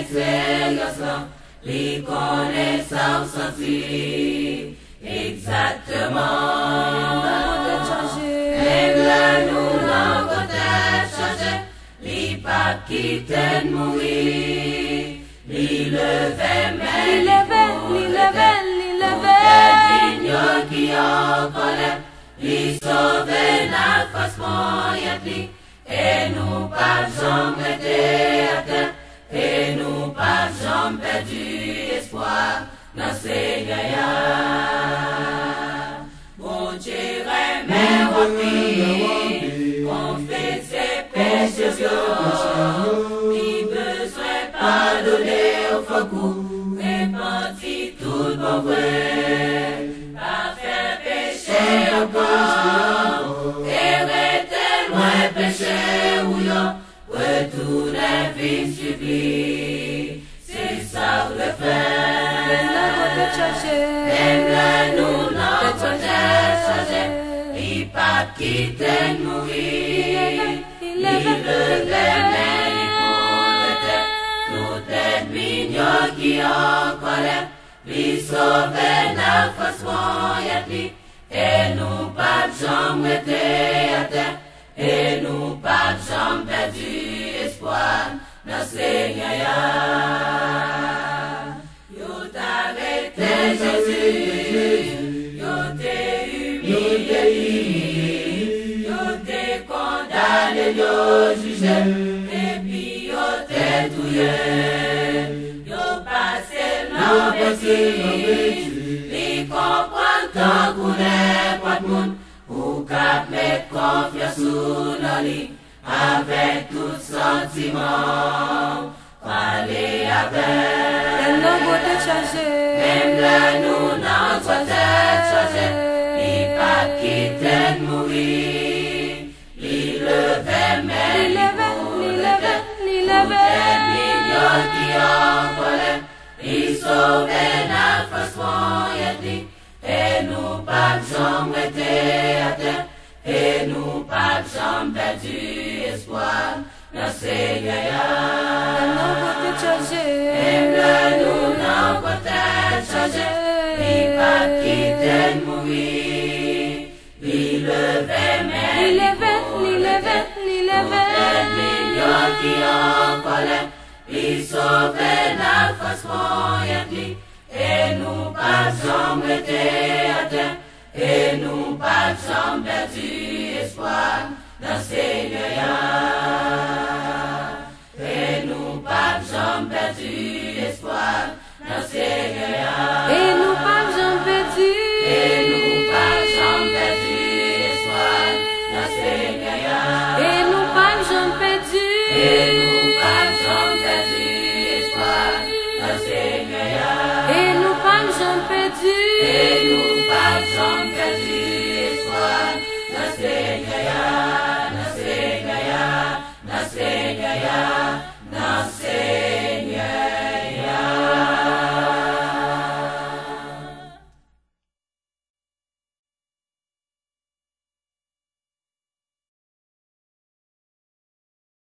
expérience, les connaissances senties. Exactement. Même là, nous l'avons changé. Les papes qui t'aiment mourir. Les levait, mais les qui en colère. Les sauver la face moyenne. Et nous pas jamais été à terre. Et nous pas jamais perdu espoir. Dans Seigneur. Bon Dieu, mais repris. Confesse ses péchés. Qui besoin pardonner au faux coup. Repentir tout bon vrai. Pas faire pécher encore. Et rester loin péché ou yo. Retourner vite suffit. C'est ça le faire. Même là nous l'avons changé. Il pas quitter mourir. Il levait mais il pourrait tout être mignon qui en colère. Il sauver la face moyenne. Et nous pas jamais été à terre. Et nous pas jamais perdu espoir dans Seigneur. Yo t'arrêté Jésus, yo t'es humilié, yo t'es condamné, yo jugé, et puis yo t'es douillé, yo passé l'embêtise, les comprendre tant qu'on est pas de monde. Ou qu'à mettre confiance sous nos lits, avec tout sentiment, parler avec. Même là, nous n'en changé, il pas quitter mourir, il levait, mais il levait, qui en colère, il sauvait la face moyenne. Et nous pas jamais été à terre. Et nous pas jamais perdu espoir dans Seigneur. Même là nous n'avons changé. Il pas quitter mourir. Il levait mais il levait. Mignon qui en colère. Il sauvait la face moyenne. Et nous pas jamais été à terre. Et nous pas jamais perdu espoir dans Seigneur. Et nous pas jamais perdu espoir dans Seigneur. Et nous pas jamais perdu. Et nous pas jamais perdu espoir dans Seigneur. Et nous pas jamais perdu. Et nous pas jamais perdu espoir dans Seigneur. Et nous pas jamais perdu.